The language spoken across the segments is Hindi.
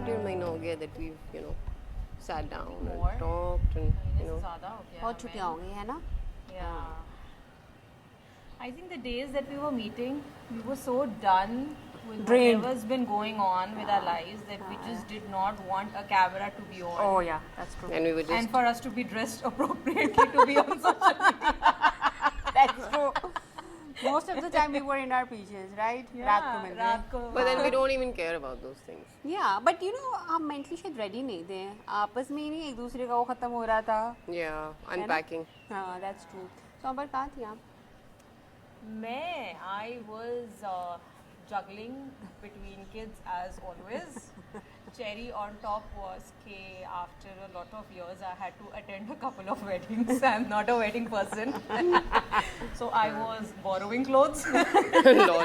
डेढ़ महीना हो गया that we've sat down More? and talked and महीने से ज़्यादा हो गया बहुत छुट्टियाँ हो गई है ना. Yeah. I think the days that we were meeting, we were so done with Drained. whatever's been going on with our lives that we just did not want a camera to be on. Oh yeah, that's true. and we were just And for us to be dressed appropriately to be on social media. That's true. Most of the time we were in our PJs, right? रात को मिल रहे. रात को. but then we don't even care about those things. Yeah, but you know हम mentally शायद ready नहीं थे. आपस में ही नहीं एक दूसरे का वो खत्म हो रहा था. Yeah, unpacking. हाँ, that's true. So अबर कहाँ थी आप? I was juggling between kids as always. Cherry on top was that after a lot of years I had to attend a couple of weddings. I'm not a wedding person. So I was borrowing clothes. Lol.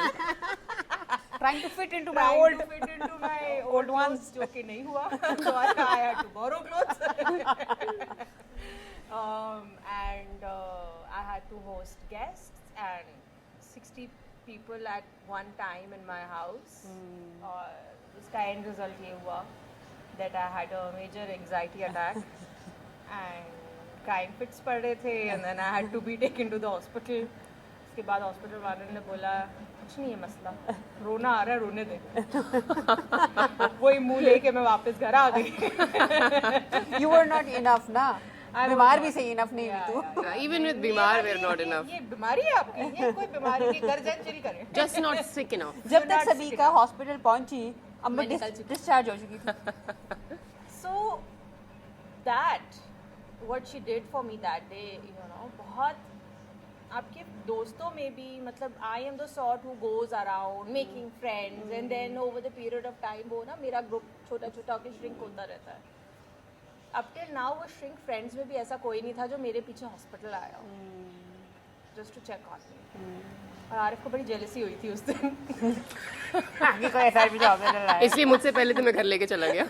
Trying to fit into Trying to fit into my old ones. जो कि नहीं हुआ. So I had to borrow clothes. And I had to host guests and 60 people at one time in my house. इसका end result ये हुआ that I had a major anxiety attack and crying fits पड़ रहे थे and then I had to be taken to the hospital. उसके बाद hospital वाले ने बोला कुछ नहीं है मसला, रोना आ रहा है रोने दे. वही मुंह लेके मैं वापस घर आ गई. You were not enough ना. बीमार भी सही enough नहीं हुई तू. Even with बीमार we're not enough. ये बीमारी है आपकी, ये कोई बीमारी नहीं, घर जाए चिल करें. Just not sick enough. जब तक सभी का हॉस्पिटल पहुंची अम्मा डिस्चार्ज हो चुकी थी. So that what she did for me that day, बहुत आपके दोस्तों में भी मतलब I am the sort who goes around making friends and then over the period of time वो ना मेरा ग्रुप छोटा छोटा होकर shrink होता रहता है. Up till now वो shrink friends में भी ऐसा कोई नहीं था जो मेरे पीछे हॉस्पिटल आया हो just to check on me. और आरिफ को बड़ी जेलसी हुई थी उस दिन. आगे कोई ऐसा भी जॉब नहीं लाया. इसलिए मुझसे पहले तो मैं घर लेके चला गया.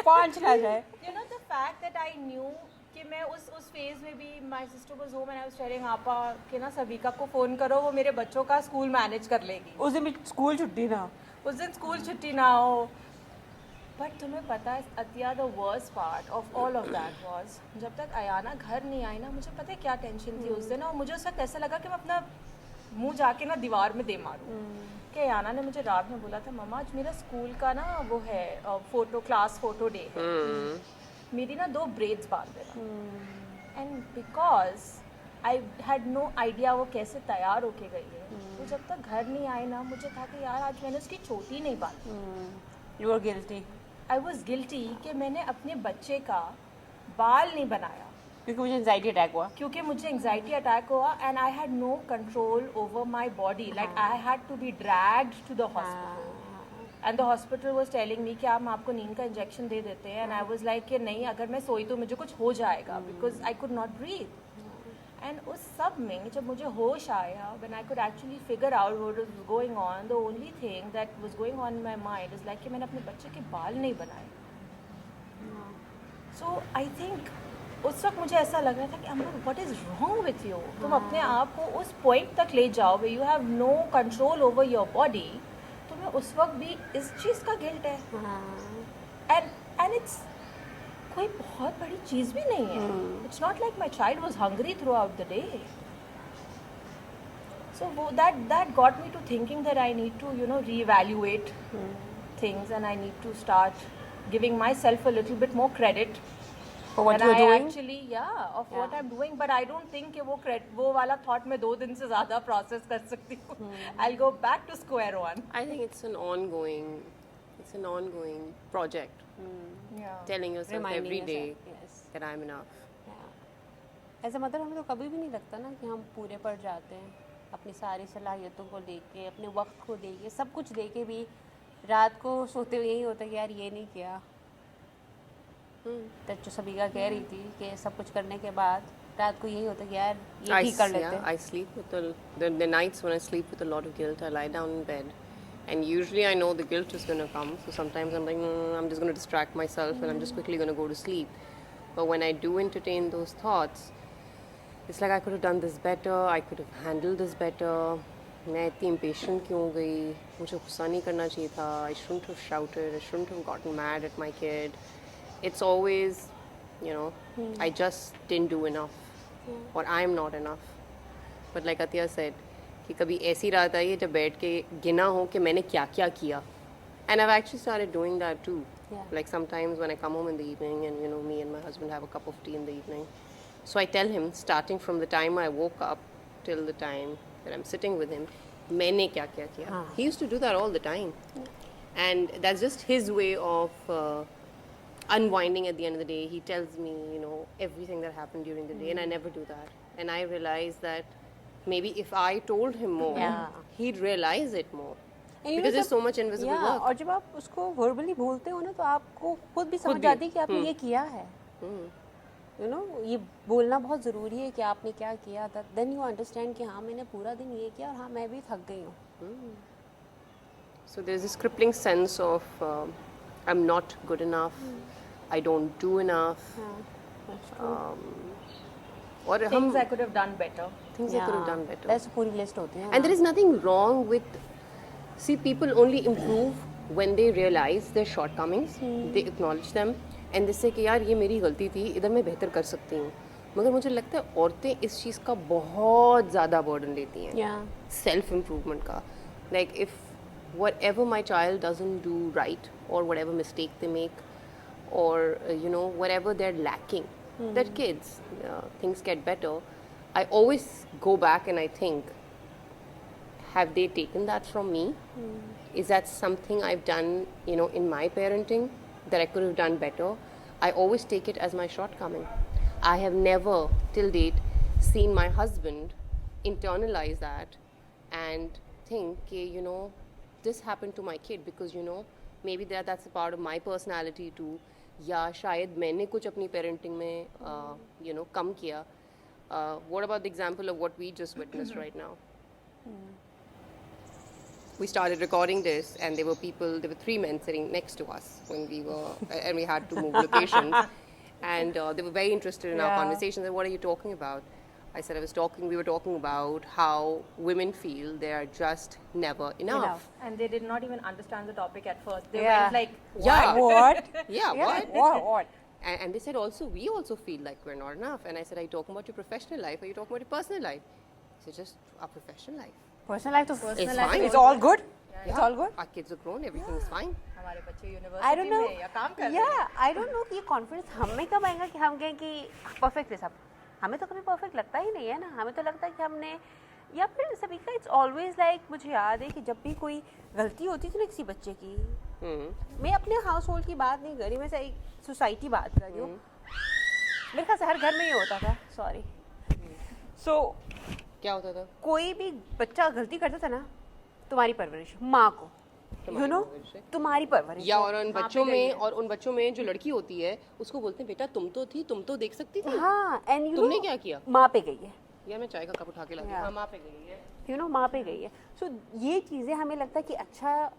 पहुंच ना जाए. The fact that I knew कि मैं उस फेज में भी my sister was home and I was telling आपा कि ना सविका को फ़ोन करो वो मेरे बच्चों का स्कूल मैनेज कर लेगी. उस दिन भी स्कूल छुट्टी ना. उस दिन स्कूल छुट्टी ना हो. बट तुम्हें पता है Atiya the worst part of all of that was जब तक अयाना घर नहीं आई ना मुझे पता है क्या टेंशन थी उस दिन. और मुझे उस वक्त ऐसा लगा कि मैं अपना मुंह जाके ना दीवार में दे मारूं. कि अयाना ने मुझे रात में बोला था मम्मा आज मेरा स्कूल का ना वो है क्लास फोटो डे है, मेरी ना 2 ब्रेड्स बांध देना. And because I had no idea वो कैसे तैयार होके गई है, तो जब तक घर नहीं आई ना मुझे था कि यार आज मैंने उसकी चोटी नहीं बांधी. You were guilty. I was guilty कि मैंने अपने बच्चे का बाल नहीं बनाया क्योंकि मुझे एंजाइटी अटैक हुआ. क्योंकि मुझे एंजाइटी अटैक हुआ and I had no control over my body. Like I had to be dragged to the hospital and the hospital was telling me कि आप आपको नींद का इंजेक्शन दे देते हैं. एंड आई वाज लाइक कि नहीं अगर मैं सोई तो मुझे कुछ हो जाएगा because I could not breathe. And उस सब में जब मुझे होश आया when I could actually figure out what was going on, the only thing that was going on in my mind is like कि मैंने अपने बच्चे के बाल नहीं बनाए. सो आई थिंक उस वक्त मुझे ऐसा लग रहा था कि Amar what is wrong with you. तुम अपने आप को उस पॉइंट तक ले जाओ where you have no control over your body. तुम्हें उस वक्त भी इस चीज़ का गिल्ट है. एंड इट्स कोई बहुत बड़ी चीज़ भी नहीं है. It's not like my child was hungry throughout the day. So वो that got me to thinking that I need to reevaluate things and I need to start giving myself a little bit more credit For what than you're I doing? actually of what I'm doing. But I don't think कि वो वाला thought मैं 2 दिन से ज़्यादा process कर सकती हूँ. I'll go back to square one. I think it's an ongoing project. Yeah. Telling yourself Reminding every day yourself, yes. that I'm enough. ऐसा मतलब हमें तो कभी भी नहीं लगता ना कि हम पूरे पड़ जाते हैं अपनी सारी सलाहियतों को लेके, अपने वक्त को लेके, सब कुछ लेके भी रात को सोते हुए यही होता है कि यार ये नहीं किया. तो जो सबिका कह रही थी कि सब कुछ करने के बाद रात को यही होता है कि यार ये ठीक कर लेते हैं. I sleep with the nights when I sleep with a lot of guilt. I lie down in bed, and usually I know the guilt is going to come. So sometimes I'm like, I'm just going to distract myself, and I'm just quickly going to go to sleep. But when I do entertain those thoughts, it's like I could have done this better. I could have handled this better. मैं इतनी impatient क्यों हो गई, मुझे गुस्सा नहीं करना चाहिए था, I shouldn't have shouted, I shouldn't have gotten mad at my kid. It's always, you know, I just didn't do enough, or I'm not enough. But like Athiya said, कि कभी ऐसी रात आई है जब बैठ के गिना हो कि मैंने क्या क्या किया. And I've actually started doing that too. Yeah. Like sometimes when I come home in the evening and you know me and my husband have a cup of tea in the evening. So I tell him starting from the time I woke up till the time that I'm sitting with him, मैंने क्या क्या किया. He used to do that all the time. And that's just his way of unwinding at the end of the day. He tells me, you know, everything that happened during the day and I never do that. And I realize that maybe if I told him more, Yeah. he'd realize it more. And you know Because there's जब- so much invisible Yeah, work. और जब आप उसको वर्बली बोलते हो ना तो आपको खुद भी समझ भी। आती है कि आपने ये किया है. यू नो ये बोलना बहुत ज़रूरी है कि आपने क्या किया था. देन यू अंडरस्टैंड कि हाँ मैंने पूरा दिन ये किया और हाँ मैं भी थक गई हूँ. So there's this crippling sense of I'm not good enough, I don't do enough, or Things I could have done better. things I could have done better. That's पूरी लिस्ट होती है. And there is nothing wrong with, see, people only improve when they realize their shortcomings, they acknowledge them, and they say कि यार ये मेरी गलती थी, इधर मैं बेहतर कर सकती हूँ. मगर मुझे लगता है औरतें इस चीज़ का बहुत ज़्यादा बर्डन लेती हैं. Yeah. Self improvement ka. Like if whatever my child doesn't do right or whatever mistake they make or you know whatever they're lacking, they're kids, things get better. I always go back and I think, have they taken that from me? Is that something I've done, you know, in my parenting that I could have done better? I always take it as my shortcoming. I have never till date seen my husband internalize that and think, okay, you know, this happened to my kid because, you know, maybe that's a part of my personality too. या शायद मैंने कुछ अपनी parenting में, you know, कम किया. What about the example of what we just witnessed right now? We started recording this and there were 3 men sitting next to us when we were, and we had to move locations. And they were very interested in our Yeah. conversation. They said, what are you talking about? I said, we were talking about how women feel they are just never enough. And they did not even understand the topic at first. They Yeah. went like, Yeah. What? Yeah, what? What? And they said also, we also feel like we're not enough. And I said, are you talking about your professional life or are you talking about your personal life? He said, just our professional life. Personal life तो Personal It's life fine. it's all good. It's Yeah. all good. Our kids are grown, everything's fine. हमारे बच्चे I don't यूनिवर्सिटी know. में या काम कर रहे हैं. Yeah, I don't know कि ये कॉन्फिडेंस हमें कब आएगा कि हम कहें कि परफेक्ट है सब. हमें तो कभी परफेक्ट लगता ही नहीं है ना. हमें तो लगता है कि हमने, या फिर सभी का इट्स ऑलवेज लाइक, मुझे याद है कि जब भी कोई गलती होती थी ना किसी बच्चे की, मैं अपने हाउस होल्ड की बात नहीं कर रही, मैं एक सोसाइटी बात कर रही हूँ. मेरे ख्याल से हर घर में ये होता था. सॉरी. सो क्या होता था? कोई भी बच्चा गलती करता था ना, तुम्हारी परवरिश माँ को, यू नो, तुम्हारी परवरिश. या और उन बच्चों में जो लड़की होती है उसको बोलते हैं बेटा तुम तो थी, तुम तो देख सकती थी. हाँ, एंड यू तुमने क्या किया? माँ पे गई है. या मैं चाय का कप उठा के लाती हूँ. Yeah. हाँ, माँ पे गई है. यू नो, माँ पे गई है. सो ये चीज़ें हमें लगता है कि अच्छा,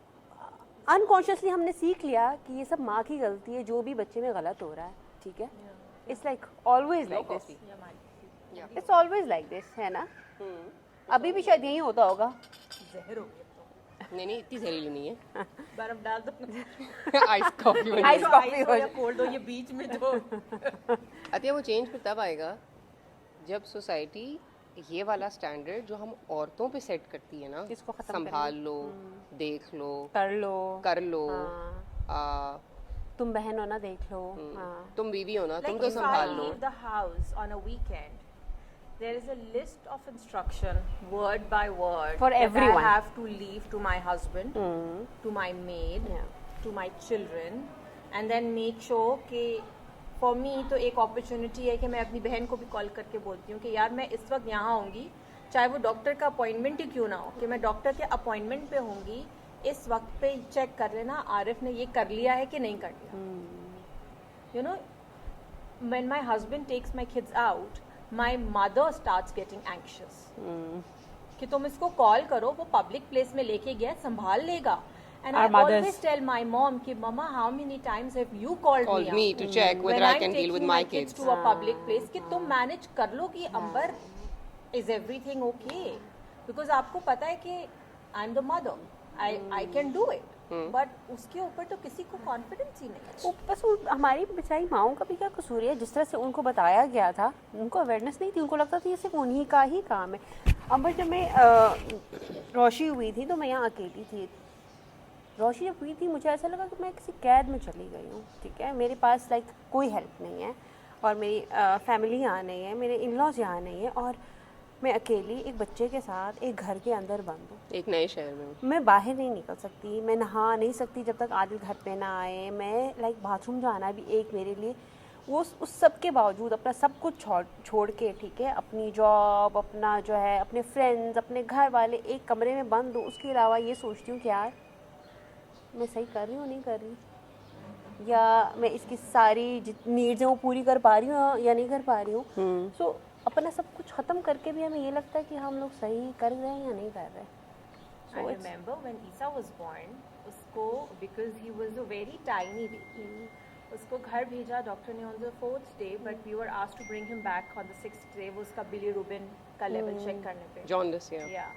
अनकॉन्शियसली हमने सीख लिया कि ये सब माँ की गलती है जो भी बच्चे में गलत हो रहा है. ठीक है. It's like always like this. It's always like this, है ना. अभी भी शायद यही होता होगा. जहर हो गया. नहीं इतनी जहरीली नहीं है. बर्फ डाल दो. Ice coffee. आइस कॉफी हो या कोल्ड हो, ये बीच में जो अतिया वो चेंज फिर तब आएगा जब सोसाइटी ये वाला स्टैंडर्ड जो हम औरतों पे सेट करती है ना, इसको खत्म संभाल लो, देख लो, कर लो. आ, तुम बहन हो ना, देख लो. हाँ. तुम बीवी हो ना, तुम like तो if I संभाल लो. leave the house on a weekend, there is a list of instruction, word by word, For that everyone. I have to leave to my husband, to my maid, Yeah. to my children, and then make sure कि for me तो एक opportunity है कि मैं अपनी बहन को भी कॉल करके बोलती हूँ कि यार मैं इस वक्त यहाँ आऊँगी, चाहे वो डॉक्टर का अपॉइंटमेंट ही क्यों ना हो, कि मैं डॉक्टर के अपॉइंटमेंट पे होंगी, इस वक्त पे चेक कर लेना आरिफ ने ये कर लिया है कि नहीं कर लिया. You know, when my husband takes my kids out, my mother starts getting anxious. कि तुम इसको कॉल करो, वो पब्लिक प्लेस में लेके गया, संभाल लेगा. And Our I mothers. always tell my mom कि mama, how many times have you called me out to check whether when I I'm can deal with taking my my kids kids. to a public place कि तुम मैनेज कर लो कि अंबर is everything okay. बिकॉज आपको पता है कि I am the mother, I can do it, but उसके ऊपर तो किसी को कॉन्फिडेंस ही नहीं है। वो बस वो हमारी बेचारी माओं का भी क्या कसूर है, जिस तरह से उनको बताया गया था उनको अवेयरनेस नहीं थी, उनको लगता था ये सिर्फ उन्हीं का ही काम है। अब बट जब मैं रोशी हुई थी तो मैं यहाँ अकेली थी। रोशी जब हुई थी मुझे ऐसा लगा कि मैं किसी कैद में चली गई हूँ, ठीक है। मेरे पास लाइक कोई हेल्प नहीं है और मेरी फैमिली यहाँ नहीं है, मेरे इन लॉज यहाँ नहीं है और मैं अकेली एक बच्चे के साथ एक घर के अंदर बंद हूँ, एक नए शहर में हूँ। मैं बाहर नहीं निकल सकती, मैं नहा नहीं सकती जब तक आदिल घर पे ना आए, मैं लाइक बाथरूम जाना भी एक मेरे लिए, वो उस सब के बावजूद अपना सब कुछ छोड़ के, ठीक है, अपनी जॉब, अपना जो है, अपने फ्रेंड्स, अपने घर वाले, एक कमरे में बंद हूँ। उसके अलावा ये सोचती हूँ कि यार मैं सही कर रही हूँ नहीं कर रही, या मैं इसकी सारी जितनी नीड्स हैं वो पूरी कर पा रही हूँ या नहीं कर पा रही हूँ। सो अपना सब कुछ ख़त्म करके भी हमें ये लगता है कि हम लोग सही कर रहे हैं या नहीं कर रहे। I remember when Isa was born, उसको because he was a very tiny baby, उसको घर भेजा डॉक्टर ने on the 4th day, but we were asked to bring him back on the 6th day, वो उसका bilirubin का level check करने पे। Jaundice, yeah. Yeah.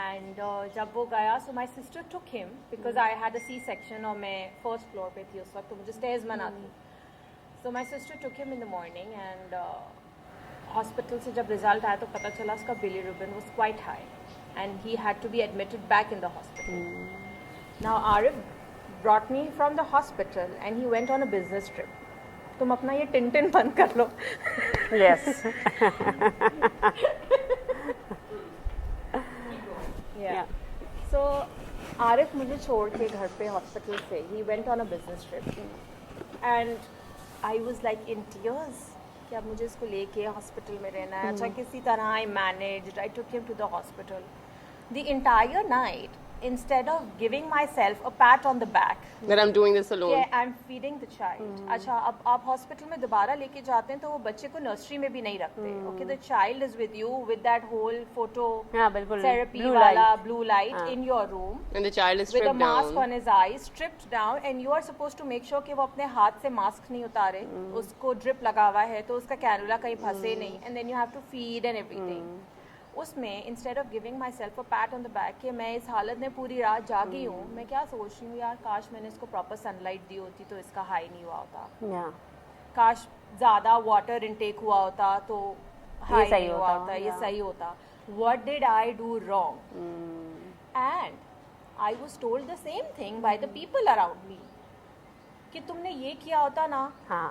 And जब वो गया, so my sister took him because I had a C-section और मैं first floor पे थी उस वक्त, तो मुझे stairs मना थी। So my sister took him in the morning and hospital से जब रिजल्ट आया तो पता चला उसका bilirubin was quite high and he had to be admitted back in the hospital. Now Arif brought me from the hospital and he went on a business trip. तुम अपना ये टिन बंद कर लो। यस या सो आरिफ मुझे छोड़ के घर पे हॉस्पिटल से ही went on a business trip and I was like in tears कि अब मुझे इसको लेके हॉस्पिटल में रहना है। अच्छा किसी तरह I managed, I took him to the hospital the entire night instead of giving myself a pat on the back that I'm doing this alone. Yeah, I'm feeding the child. अच्छा अब आप हॉस्पिटल में दोबारा लेके जाते हैं तो वो बच्चे को नर्सरी में भी नहीं रखते। Okay, the child is with you with that whole photo therapy वाला blue light in your room and the child is with stripped a mask down on his eyes, stripped down, and you are supposed to make sure कि वो अपने हाथ से मास्क नहीं उतारे, उसको ड्रिप लगा हुआ है तो उसका कैनुला कहीं फंसे नहीं, and then you have to feed and everything. उसमें instead of giving my self a PAT on the back कि मैं इस हालत में पूरी रात जागी हूँ, मैं क्या सोच रही हूँ यार काश मैंने इसको प्रॉपर सनलाइट दी होती तो इसका हाई नहीं हुआ होता, काश ज़्यादा वाटर इनटेक हुआ होता तो हाई नहीं हुआ होता, ये सही होता। What did I do wrong? And I was told the same thing by the people around me कि तुमने ये किया होता ना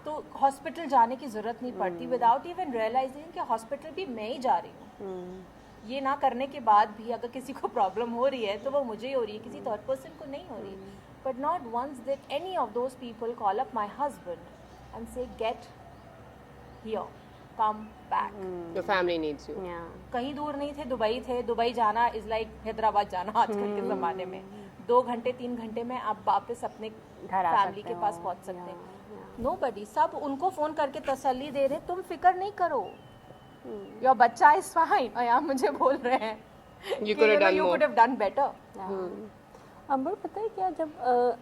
तो हॉस्पिटल जाने की ज़रूरत नहीं पड़ती, विदाउट इवन रियलाइजिंग कि हॉस्पिटल भी मैं ही जा रही हूँ। ये ना करने के बाद भी अगर किसी को प्रॉब्लम हो रही है तो वो मुझे ही हो रही है, किसी थर्ड पर्सन को नहीं हो रही। But not once did any of those people call up my husband and say get here, come back, your family needs you. कहीं दूर नहीं थे, दुबई थे। दुबई जाना इज़ लाइक हैदराबाद जाना आजकल के ज़माने में। 2 घंटे 3 घंटे में आप वापस अपने फैमिली के पास पहुंच सकते हैं। नोबडी, सब उनको फ़ोन करके तसल्ली दे रहे तुम फिक्र नहीं करो, योर बच्चा इज फाइन, और यहाँ मुझे बोल रहे हैं You could have done better. अंबर पता है क्या, जब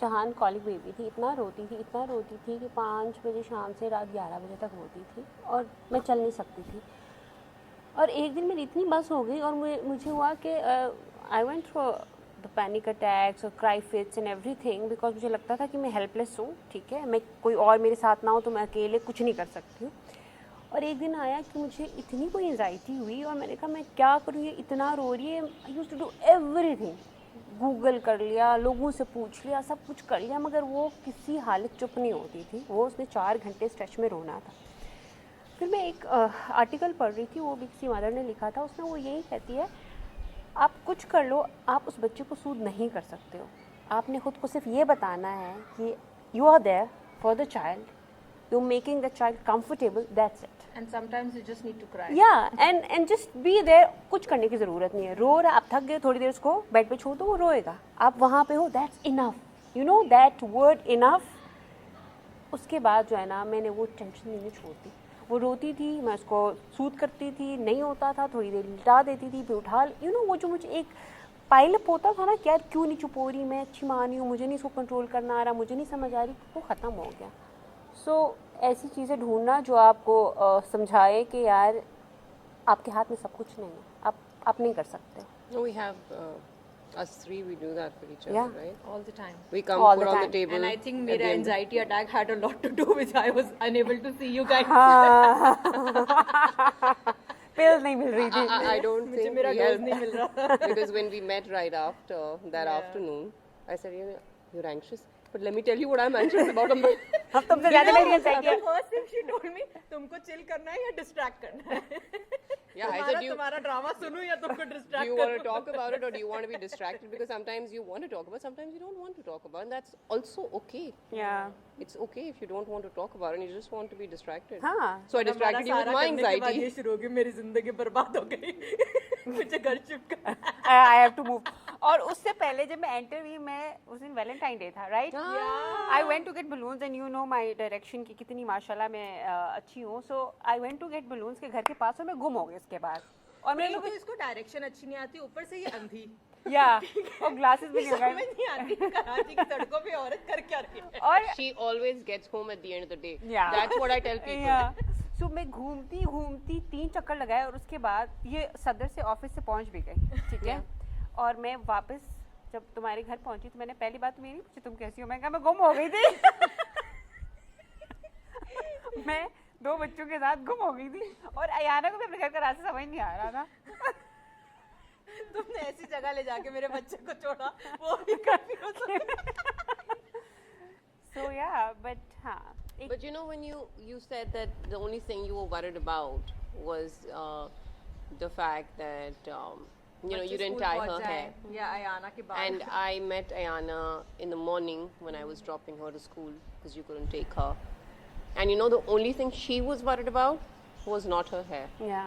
जहान कॉलिक बेबी थी इतना रोती थी कि 5 बजे शाम से रात 11 बजे तक रोती थी और मैं चल नहीं सकती थी। और एक दिन मेरी इतनी बस हो गई और मुझे हुआ कि I went through the panic attacks और cry fits and everything, because मुझे लगता था कि मैं हेल्पलेस हूँ, ठीक है, मैं कोई और मेरे साथ ना हो तो मैं अकेले कुछ नहीं कर सकती हूँ। और एक दिन आया कि मुझे इतनी कोई एंजाइटी हुई और मैंने कहा मैं क्या करूँ, ये इतना रो रही है। I used to do everything, Google कर लिया, लोगों से पूछ लिया, सब कुछ कर लिया, मगर वो किसी हालत चुप नहीं होती थी। वो उसने 4 घंटे स्ट्रेच में रोना था। फिर मैं एक आर्टिकल पढ़ रही थी, वो भी किसी मदर ने लिखा था, उसमें वो यही कहती है आप कुछ कर लो, आप उस बच्चे को सूद नहीं कर सकते हो। आपने खुद को सिर्फ ये बताना है कि you are there for the child, you making the child comfortable, that's it. And sometimes you just need to cry. Yeah, and just be there. कुछ करने की ज़रूरत नहीं है। रो रहा, आप थक गए, थोड़ी देर उसको बेड पे छोड़ दो, वो रोएगा, आप वहाँ पे हो, that's enough. You know that word enough. उसके बाद जो है ना, मैंने वो टेंशन लेनी छोड़ दी। वो रोती थी, मैं उसको सूद करती थी, नहीं होता था, थोड़ी देर लिटा देती थी, फिर उठा, वो जो मुझे एक पाइलअप होता था ना कि यार क्यों नहीं चुप हो रही, मैं अच्छी माँ नहीं हूँ, मुझे नहीं इसको कंट्रोल करना आ रहा, मुझे नहीं समझ आ रही, वो ख़त्म हो गया। सो ऐसी चीज़ें ढूंढना जो आपको समझाए कि यार आपके हाथ में सब कुछ नहीं है, आप आप नहीं कर सकते. No, we have us three. We do that for each other, Yeah. right? All the time. We come All put the on the time. table. And I think at मेरा the end. anxiety attack had a lot to do with I was unable to see you guys. पिल नहीं मिल रही थी. I don't मुझे think मेरा we डोज helped. नहीं मिल रहा. Because when we met right after that afternoon, I said, you're anxious. But let me tell you what I'm anxious about. अब तुमसे ज़्यादा मेरी anxiety है. The first thing she told me, तुमको chill करना है या distract करना है? Yeah, I said, तुम्हारा ड्रामा सुनूं या तुमको do distract you want to talk about it or do you want to be distracted? Because sometimes you want to talk about, sometimes you don't want to talk about, and that's also okay. Yeah. It's okay if you don't want to talk about it and you just want to be distracted. हाँ. So I distracted you with my anxiety. ये शुरू हो गई, मेरी जिंदगी बर्बाद हो गई. मुझे घर शिफ्ट करना. I have to move. और उससे पहले जब मैं एंटर हुई, मैं उस दिन वैलेंटाइन डे था, right? I went to get balloons and you know my direction की कितनी माशाल्लाह मैं अच्छी हूँ. So I went to get balloons के घर के पास और मैं गुम हो गई इसके बाद. और मेरे तो इसको डायरेक्शन अच्छी नहीं आती, ऊपर से ये अंधी. या और ग्लासेस भी नहीं समझ लगाए. नहीं आती कराची की सड़कों पे औरत कर क्या रही है. और She always gets home at the end of the day. Yeah. That's what I tell people. या सो मैं घूमती घूमती 3 चक्कर लगाए और उसके बाद ये सदर से ऑफिस से पहुंच भी गई, ठीक है. और मैं वापस जब तुम्हारे घर पहुंची तो मैंने पहली बात तुम्हें नहीं पूछी तुम कैसी हो. मैं कहा मैं गुम हो गई थी. मैं 2 बच्चों के साथ गुम हो गई थी और अयाना को भी अपने घर का रास्ता समझ नहीं आ रहा था. तुमने ऐसी जगह ले जाके मेरे बच्चे को छोड़ा, वो भी कंफ्यूज हो गया. सो या बट हाँ. But you know, when you said that the only thing you were worried about was the fact that you didn't tie her hair. या अयाना के बाद. And I met Ayana in the morning when I was dropping her to school because you couldn't take her. And you know, the only thing she was worried about was not her hair. या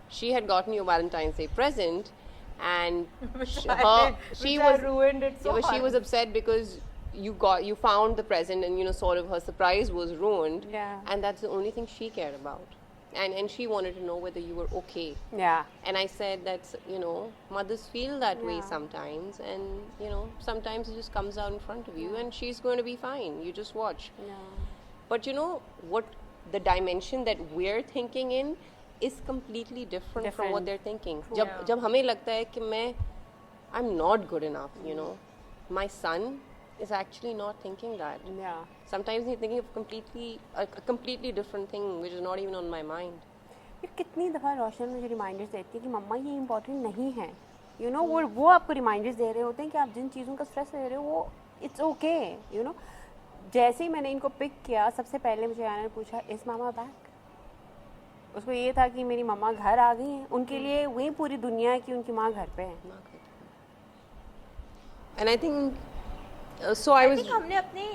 She had gotten you a Valentine's Day present, and she I was ruined it so yeah, but she hard. was upset because you found the present and sort of her surprise was ruined. Yeah. And that's the only thing she cared about. And she wanted to know whether you were okay. या And I said that's mothers feel that way Yeah. sometimes, and sometimes it just comes out in front of you and she's going to be fine. You just watch. But you know what, the dimension that we're thinking in is completely different from what Different. they're thinking. Yeah. जब हमें लगता है कि I'm not good enough, my son is actually not thinking that. या Sometimes he's thinking of a completely different thing which is not even on my mind. ये कितनी दफ़ा रोशन मुझे रिमाइंडर्स देती है कि मम्मा ये इम्पोर्टेंट नहीं है. वो आपको रिमाइंडर्स दे रहे होते हैं कि आप जिन चीज़ों का स्ट्रेस ले रहे हो वो इट्स ओके. जैसे ही मैंने इनको पिक किया सबसे पहले मुझे आना ने पूछा इज़ मामा बैक. उसको ये था कि मेरी मम्मा घर आ गई हैं. उनके लिए वही पूरी दुनिया है कि उनकी माँ घर पे है. And I think so I was think हमने अपने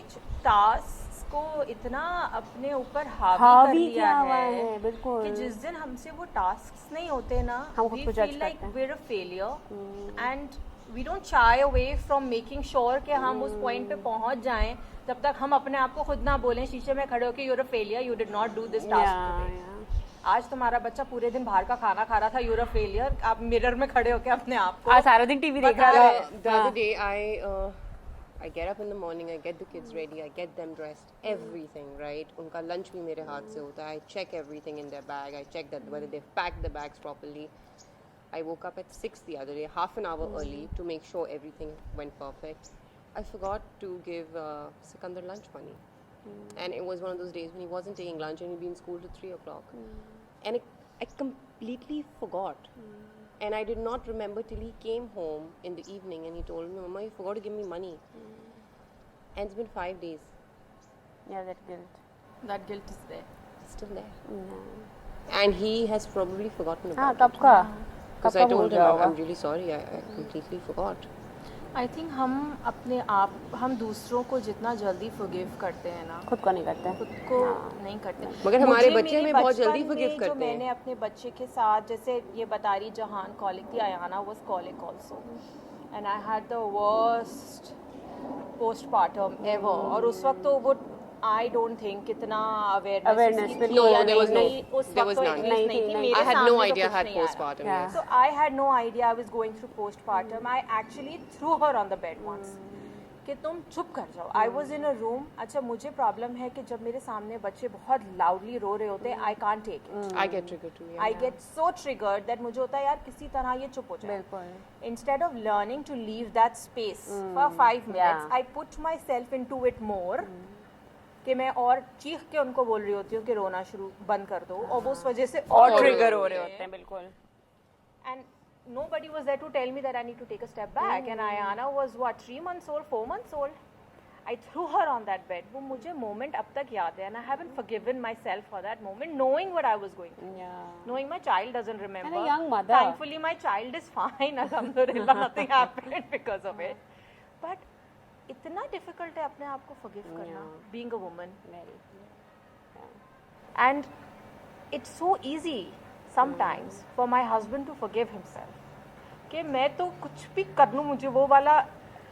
टास्क को इतना अपने ऊपर हावी कर हावी लिया किया हुआ है है, बिल्कुल. कि जिस दिन हमसे वो टास्क नहीं होते ना, हम खुद we को judge feel like करते हैं. we're a failure and we don't shy away from making sure कि हम उस पॉइंट पे पहुंच जाएं जब तक हम अपने आप को खुद ना बोलें शीशे में खड़े होकर you're a failure, you did not do this task today. आज तुम्हारा बच्चा पूरे दिन बाहर का खाना खा रहा था, you're a failure. आप मिरर में खड़े होकर अपने आप को आज सारा दिन टीवी देख रहा था. the other day I get up in the morning, I get the kids ready, I get them dressed, everything, right? उनका lunch भी मेरे हाथ से होता है. I check everything in their bag. I check that whether they've packed the bags properly. I woke up at 6 the other day, half an hour early to make sure everything went perfect. I forgot to give Sikandar lunch money. And it was one of those days when he wasn't taking lunch and he'd be in school till 3 o'clock. And I completely forgot. And I did not remember till he came home in the evening and he told me, Mama, you forgot to give me money. And it's been 5 days. Yeah, that guilt. that guilt is there. It's still there. And he has probably forgotten हाँ about it. कब का Because I told him, I'm really sorry, I completely forgot. I think हम दूसरों को जितना जल्दी forgive करते हैं ना, खुद को नहीं करते. खुद को नहीं करते. मगर हमारे मुझे बच्चे मेरे हमें बहुत जल्दी बचपन forgive में करते जो हैं. मैंने अपने बच्चे के साथ, जैसे ये बता रही जहान कॉलिक थी, Ayana was colic also and I had the worst postpartum ever. और उस वक्त तो वो I don't think कितना awareness बिल्कुल. No, या there was नहीं, no- उस there वक्त was तो none. at least नहीं थी. मेरे I had सामने no तो idea कुछ I had नहीं आया. postpartum. Yeah. Yes. So I had no idea I was going through postpartum. I actually threw her on the bed once. कि तुम चुप कर जाओ. I was in a room. अच्छा मुझे प्रॉब्लम है कि जब मेरे सामने बच्चे बहुत लाउडली रो रहे होते हैं, I can't take it. I get triggered too. Yeah. I get so triggered that मुझे होता है यार किसी तरह ये चुप हो जाए. बिल्कुल. Instead of learning to leave that space for 5 minutes, Yeah. I put myself into it more. कि मैं और चीख के उनको बोल रही होती हूँ कि रोना शुरू बंद कर दो, और वो उस वजह से और ट्रिगर हो रहे होते हैं. बिल्कुल. And nobody was there to tell me that I need to take a step back. And Ayana was what, 3 months old, 4 months old. I threw her on that bed. वो मुझे moment अब तक याद है, and I haven't forgiven myself for that moment, knowing what I was going through. Yeah. Knowing my child doesn't remember. And a young mother. Thankfully, my child is fine. Alhamdulillah, nothing happened because of it. But इतना difficult है अपने आप को forgive करना, being a woman. Very. And it's so easy sometimes for my husband to forgive himself. कि मैं तो कुछ भी कर लूँ, मुझे वो वाला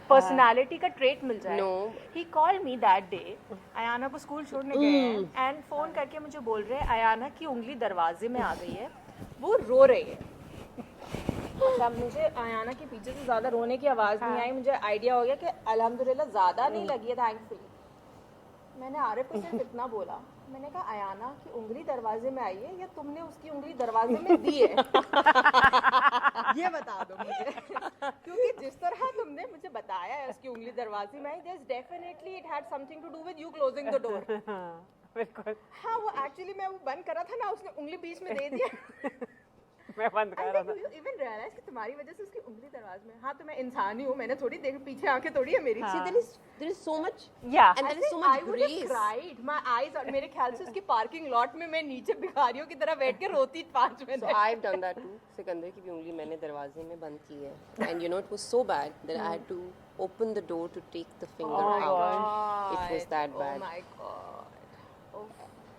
पर्सनालिटी का ट्रेट मिल जाए. No. He called me that day. Ayana को स्कूल छोड़ने गए हैं एंड फोन करके मुझे बोल रहे हैं अयाना की उंगली दरवाजे में आ गई है, वो रो रही है. अच्छा मुझे अयाना के पीछे से ज़्यादा रोने की आवाज़ नहीं आई. मुझे आइडिया हो गया कि अल्हम्दुलिल्लाह ज़्यादा नहीं लगी है, थैंकफुली. मैंने आरिफ को सिर्फ इतना बोला, मैंने कहा अयाना की उंगली दरवाजे में आई है या तुमने उसकी उंगली दरवाजे में दी है? ये बता दो मुझे. क्योंकि जिस तरह तुमने मुझे बताया है उसकी उंगली दरवाजे में आई, there's definitely it had something to do with you closing the door. बिल्कुल. हाँ वो एक्चुअली मैं वो बंद करा था ना, उसने उंगली बीच में दे दिया. मैं बंद कर रहा था. You even realize कि तुम्हारी वजह से उसकी उंगली दरवाजे में. हाँ तो मैं इंसान ही हूँ, मैंने थोड़ी देख पीछे आंखें थोड़ी है मेरी. See, there is so much. Yeah. And there is so I much would have grace. cried. My eyes और मेरे ख्याल से उसकी पार्किंग लॉट में मैं नीचे भिखारियों की तरह बैठ के रोती 5 So minute. I've done that too. Sikandar की भी उंगली मैंने दरवाजे में बंद की है. And you know it was so bad that I had to open the door to take the finger out. It was that bad. Oh my god. Oh.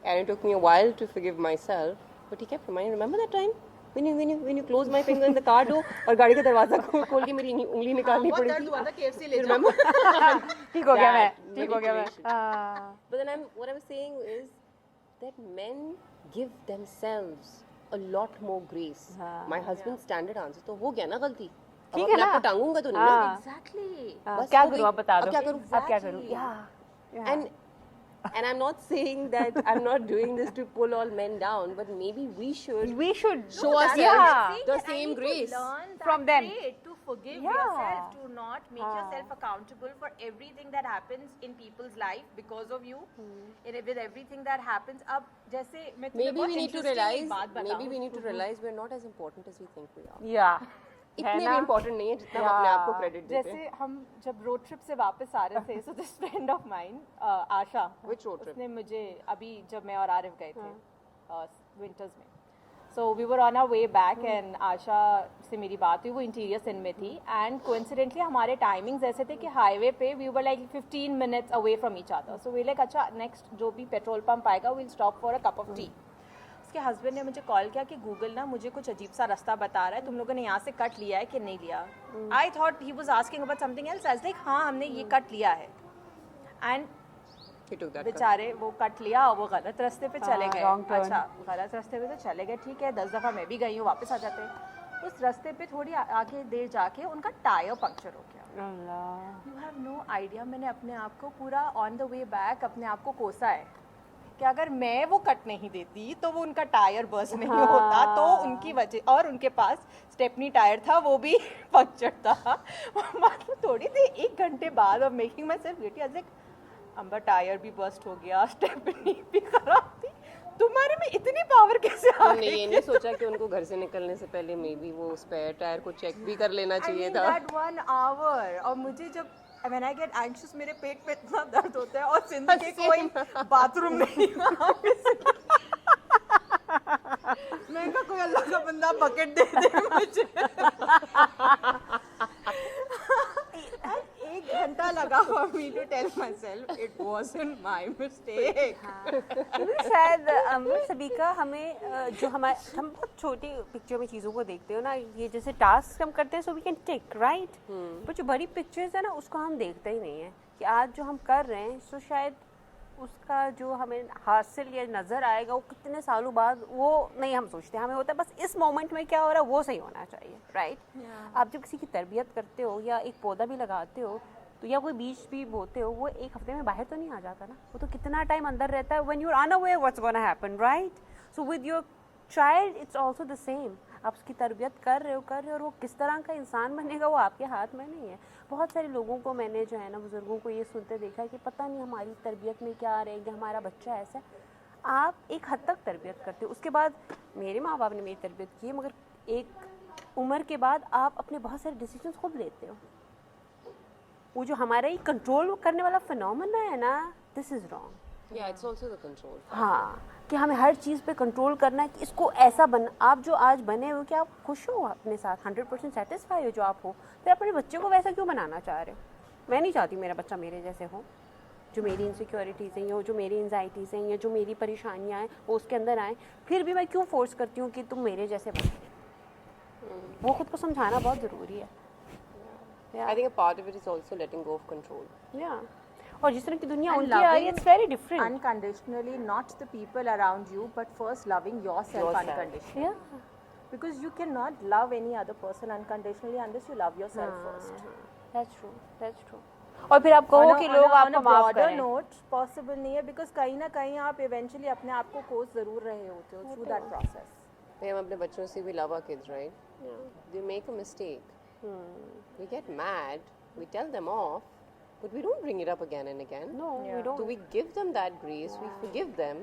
And it took me a while to forgive myself. But he kept reminding, remember that time when you closed my finger in the car door और गाड़ी का दरवाजा खोल के मेरी उंगली निकालनी बहुत पड़ी दर्द थी. हुआ था KFC ले जाओ. Remember? ठीक हो गया मैं. That ठीक हो गया मैं. manipulation. But then what I'm saying is that men give themselves a lot more grace. My husband's standard answer तो हो गया ना गलती. अब ठीक है अपने आप ना? को टांगूंगा तो नहीं ना. Exactly. बस क्या हो गई. करूँ आप बता अब दो. क्या करूँ? अब क्या करूँ? And I'm not saying that I'm not doing this to pull all men down, but maybe we should We should show That's ourselves what I'm saying, the that I same need to grace. learn that from them. trait, to forgive Yeah. yourself, to not make yourself accountable for everything that happens in people's life because of you. With everything that happens, अब जैसे मैं तुम्हें Maybe बहुत we need to interesting realize. एक बात Maybe बताऊं. we need to realize we're not as important as we think we are. Yeah. इतने भी important नहीं है जितना हम अपने आप को credit देते हैं. जैसे हम जब रोड ट्रिप से वापस आ रहे थे, so this friend of mine, Asha, Which road trip? उसने मुझे अभी जब मैं और आरिफ गए थे विंटर्स में, so we were on our way back and आशा से मेरी बात हुई, वो इंटीरियर सिन में थी and coincidentally हमारे टाइमिंग्स ऐसे थे कि हाईवे पे we were like 15 minutes away from each other, so we like अच्छा नेक्स्ट जो भी पेट्रोल पंप आएगा we'll stop for a cup of tea. उसके हस्बैंड ने मुझे कॉल किया कि गूगल ना मुझे कुछ अजीब सा रास्ता बता रहा है, तुम लोगों ने यहाँ से कट लिया है कि नहीं लिया. I thought he was asking about something else. I was like हाँ हमने ये कट लिया है. And He took that. बेचारे वो कट लिया और वो गलत रास्ते पे चले गए. wrong turn. अच्छा गलत रास्ते पे तो चले गए, ठीक है, 10 दफ़ा मैं भी गई हूँ, वापस आ जाते. उस रास्ते पे थोड़ी आगे देर जाके उनका टायर पंक्चर हो गया. अल्लाह. यू हैव नो आइडिया, मैंने अपने आप को पूरा ऑन द वे बैक अपने आप को कोसा है कि अगर मैं वो कट नहीं देती तो वो उनका टायर बर्स्ट नहीं होता, तो उनकी वजह, और उनके पास स्टेपनी टायर था वो भी पंक्चर था. मतलब थोड़ी थी 1 घंटे बाद of making myself guilty, like Amber tyre भी बर्स्ट हो गया, स्टेपनी भी खराब थी, तुम्हारे में इतनी पावर कैसे आ हमने गई? ये नहीं सोचा कि उनको घर से निकलने से पहले मे बी वो स्पेयर टायर को चेक भी कर लेना चाहिए था. that 1 hour. और मुझे जब when I get anxious मेरे पेट पे इतना दर्द होता है और सिंध के कोई बाथरूम नहीं वहाँ पे मैं कहा कोई अल्लाह का बंदा बकेट दे दे मुझे. 1 घंटा लगा for me to tell myself it wasn't my mistake. शायद सबीका हमें जो हम बहुत छोटी पिक्चर में चीज़ों को देखते हो ना, ये जैसे टास्क हम करते हैं so we can take right, पर जो बड़ी पिक्चर्स है ना उसको हम देखते ही नहीं है कि आज जो हम कर रहे हैं सो शायद उसका जो हमें हासिल या नज़र आएगा वो कितने सालों बाद, वो नहीं हम सोचते. हमें होता है बस इस मोमेंट में क्या हो रहा है वो सही होना चाहिए, राइट. आप जब किसी की तरबियत करते हो या एक पौधा भी लगाते हो तो या कोई बीज भी बोते हो, वो एक हफ्ते में बाहर तो नहीं आ जाता ना, वो तो कितना टाइम अंदर रहता है. When you are unaware what's gonna happen, right? So with your child it's also the same. आप उसकी तरबियत कर रहे हो और वो किस तरह का इंसान बनेगा वो आपके हाथ में नहीं है. बहुत सारे लोगों को मैंने जो है ना, बुजुर्गों को ये सुनते देखा है कि पता नहीं हमारी तरबियत में क्या रहेगा, हमारा बच्चा ऐसा है. आप एक हद तक तरबियत करते हो, उसके बाद मेरे माँ बाप ने मेरी तरबियत की है, मगर एक उम्र के बाद आप अपने बहुत सारे डिसीजंस खुद लेते हो. वो जो हमारा ही कंट्रोल करने वाला फिनोमेना है ना, this is wrong. Yeah, it's also the control. हाँ, कि हमें हर चीज़ पे कंट्रोल करना है कि इसको ऐसा बन. आप जो आज बने हो, क्या आप खुश हो अपने साथ, 100% सेटिस्फाई हो जो आप हो, फिर अपने बच्चे को वैसा क्यों बनाना चाह रहे हो? मैं नहीं चाहती मेरा बच्चा मेरे जैसे हो. जो मेरी इनसिक्योरिटीज़ हैं, या जो मेरी एंजाइटीज़ हैं, या जो मेरी परेशानियाँ हैं, वो उसके अंदर आएँ. फिर भी मैं क्यों फोर्स करती हूँ कि तुम मेरे जैसे बनो? वो खुद को समझाना बहुत ज़रूरी है. I think a part of it is also letting go of control. या और जिस तरह की दुनिया And उनकी आ रही है, loving it's very different. unconditionally, not the people around you, but first loving yourself Yourself. unconditionally. या Because you cannot love any other person unconditionally unless you love yourself first. That's true, that's true. और फिर आप कहो कि लोग आपको माफ broader करें. note पॉसिबल नहीं है, बिकॉज कहीं ना कहीं आप इवेंचुअली अपने आप को कोस जरूर रहे होते हो थ्रू दैट प्रोसेस. हम अपने बच्चों से भी love our kids, right? They make a mistake. We get mad. We tell them off, but we don't bring it up again and again. No, we Yeah. don't. So we give them that grace. We forgive them.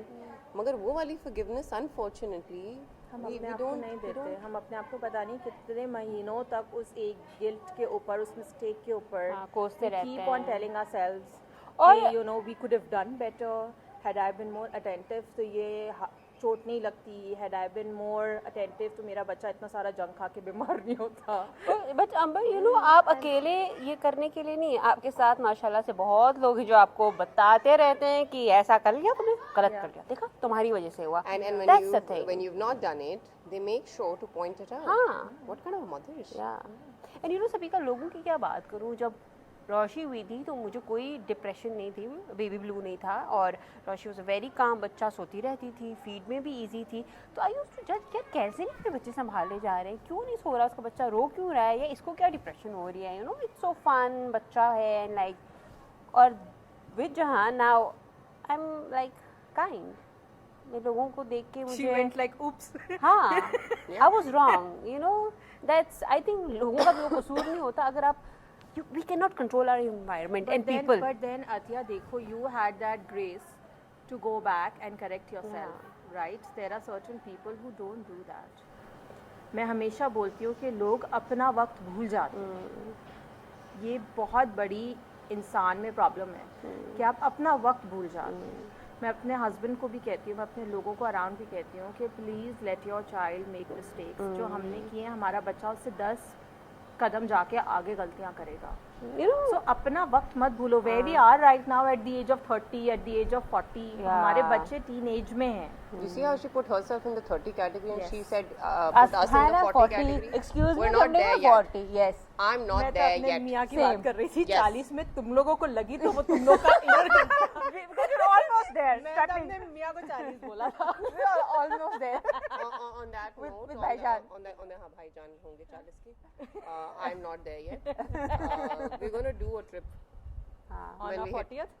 मगर वो वाली forgiveness, unfortunately, हम we अपने आप को don't. नहीं we देते. don't. हम अपने आप को पता नहीं कितने महीनों तक उस एक गिल्ट के ऊपर, उस मिस्टेक के ऊपर हाँ, कोसते रहते कीप हैं. ऑन टेलिंग आवरसेल्व्स और- कि you know we could have done better, had I been more attentive तो ये चोट नहीं लगती, had I been more attentive तो मेरा बच्चा इतना सारा जंक खा के बीमार नहीं होता. बट अंबर, यू नो, आप अकेले ये करने के लिए नहीं, आपके साथ माशाल्लाह से बहुत लोग हैं जो आपको बताते रहते हैं कि ऐसा कर लिया तुमने, गलत कर लिया, देखा तुम्हारी वजह से हुआ. And That's the thing. when you've not done it, they make sure to point it out. हाँ. What kind of a mother is she? या एंड यू नो, सभी का लोगों की क्या बात करूं, जब रोशी हुई थी तो मुझे कोई डिप्रेशन नहीं थी, बेबी ब्लू नहीं था, और रोशी वॉज अ वेरी काम बच्चा, सोती रहती थी, फीड में भी इजी थी. तो आई यूज्ड टू जज, यार कैसे नहीं अपने बच्चे संभाले जा रहे हैं, क्यों नहीं सो रहा उसका बच्चा, रो क्यों रहा है, या इसको क्या डिप्रेशन हो रही है, you know, it's so fun, बच्चा है एंड लाइक. और with Jahan now I am like kind. मैं लोगों को देख के She मुझे went like oops. हाँ, I was wrong, you know. That's, I think लोगों का भी वो कसूर नहीं होता. अगर आप, we cannot control our environment and people. But then Atya, देखो, you had that grace to go back and correct yourself, right? There are certain people who don't do that. मैं हमेशा बोलती हूँ कि लोग अपना वक्त भूल जाते हैं. ये बहुत बड़ी इंसान में प्रॉब्लम है कि आप अपना वक्त भूल जाते हैं. मैं अपने हस्बैंड को भी कहती हूँ, मैं अपने लोगों को अराउंड भी कहती हूँ कि please let your child make mistakes. जो हमने किए हैं, हमारा बच्चा उससे 10 कदम जाके आगे गलतियाँ करेगा. You know, So अपना वक्त मत भूलो. Where we are right now at the age of 30, at the age of 40, हमारे बच्चे टीनेज में हैं. You see how she put herself in the 30 category and Yes. she said, put us in the 40 category. Excuse We're me, not there yet. 40. Yes. I'm not मैं तो there अपने yet. मियाँ की Same. बात कर रही थी. Yes. 40 में तुम लोगों को लगी तो वो तुम लोग का inner Because you're almost there. मैं तो अपने मियाँ को 40 बोला था. We are almost there. On that With- note, with on भाईजान. the हाँ भाईजान होंगे 40 के. I'm not there yet. We're going to do a trip. हाँ. On When our we hit 40th.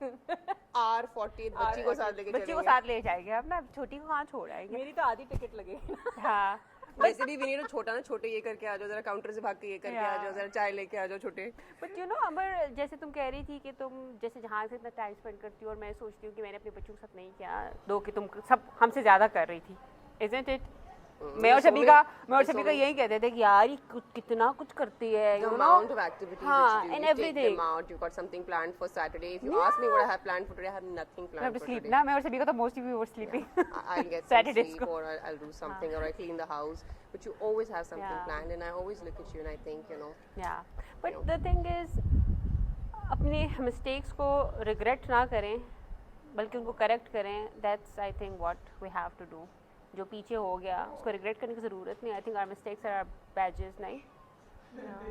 our 40th बच्ची को साथ लेके बच्ची को चलेंगे. साथ ले जाएंगे, अपना छोटी को कहाँ छोड़ आएंगे. मेरी तो आधी टिकट लगेगी. हाँ. वैसे भी विनीत छोटा ना, छोटे ये करके आ जाओ, जरा काउंटर से भाग के ये करके आ जाओ, जरा चाय लेके आ जाओ छोटे. बट यू नो अमर, जैसे तुम कह रही थी कि तुम जैसे जहाँ से इतना टाइम स्पेंड करती हो, और मैं सोचती हूँ कि मैंने अपने बच्चों के साथ नहीं किया, दो कि तुम सब हमसे ज़्यादा कर रही थी. Isn't it? मैं और शबीका यही कहते थे कि यार ये कितना कुछ करती है, The you know. amount of activities हाँ, that you do, and you take everything. them out. You've got something planned for Saturday. If you ask me what I have planned for today, I have nothing I planned have to for sleep today. ना. मैं और शबीका तो mostly we were sleeping. I'll get some Saturdays sleep, को. or I'll do something, or I clean the house. But you always have something Yeah. planned, and I always look at you and I think, you know, या बट द थिंग इज, अपने मिस्टेक्स को रिग्रेट ना करें, बल्कि उनको करेक्ट करें. That's I think what we have to do. जो पीछे हो गया उसको रिग्रेट करने की ज़रूरत नहीं. I think our mistakes are badges. नहीं,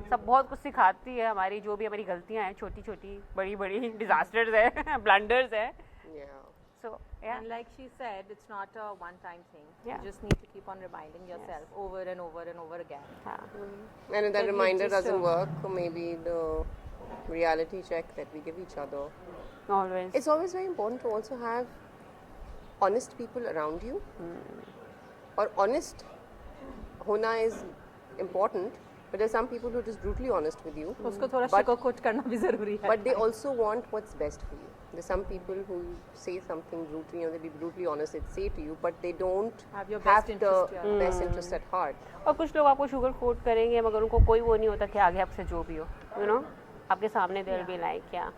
सब बहुत कुछ सिखाती है हमारी, जो भी हमारी गलतियाँ हैं, छोटी छोटी बड़ी बड़ी डिजास्टर्स है, ब्लंडर्स है. yeah. सो या And like she said, it's not a one-time thing. Yeah. You just need to keep on reminding yourself over and over and over again. हाँ. And if that But we reminder just, doesn't work, or maybe the reality check that we give each other. Always. It's always very important to also have honest people around you. Or honest hona is important, but there's some people who are just brutally honest with you. उसको थोड़ा But- sugarcoat करना भी ज़रूरी है. But they also want what's best for you. There's some people who say something brutally, you know, they'll be brutally honest, they say to you, but they don't Have your have best the interest, yeah. best interest at heart. और कुछ लोग आपको शुगर कोट करेंगे मगर उनको कोई वो नहीं होता कि आगे आपसे जो भी हो, you know, आपके सामने they'll be like yeah.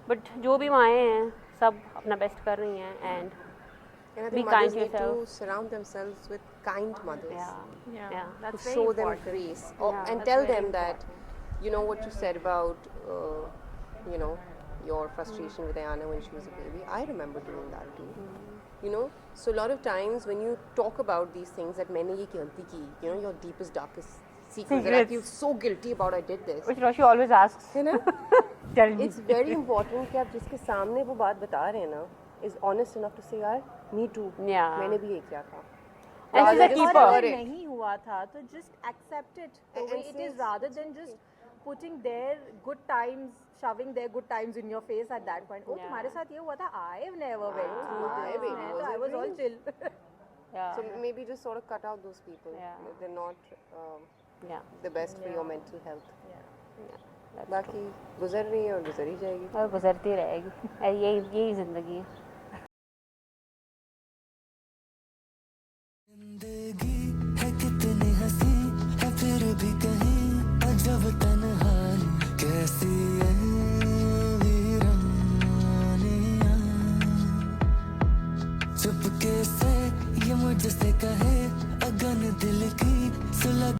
But जो भी माएँ हैं सब अपना बेस्ट कर रही हैं and And I Be think kind mothers to need to yourself. surround themselves with kind mothers. yeah. Yeah, To that's very show them important. grace. Yeah, And that's tell very them that, you know, what you said about, you know, your frustration with Ayana when she was a baby. I remember doing that too. You know, so a lot of times when you talk about these things that मैंने ये गलती की, you know, your deepest, darkest secrets, that I Secrets. feel so guilty about I did this. Which Roshi always asks. है ना? Tell me. It's very important कि आप जिसके सामने वो बात बता रहे हैं ना, is honest enough to say यार, me too. Yeah. मैंने भी ये किया था. And she's a Rather just keeper. cover अगर it. नहीं हुआ था तो just accept it the And way it say is rather than just putting their good times, shoving their good times in your face at that point. Oh, Yeah. तुम्हारे साथ ये हुआ था. I've never went through my this. baby मैं was तो I a was all dream. chill. Yeah. So maybe just sort of cut out those people. Yeah. They're not Yeah. the best for your mental health. That's बाकी गुजर रही है और गुजर ही जाएगी. और गुजरती रहेगी. यही ज़िंदगी है. जिंदगी है कितनी हंसी है फिर भी कहीं अजब तन्हाई कैसी है वीरानियां चुपके से ये मुझसे कहे अगन दिल की सुलग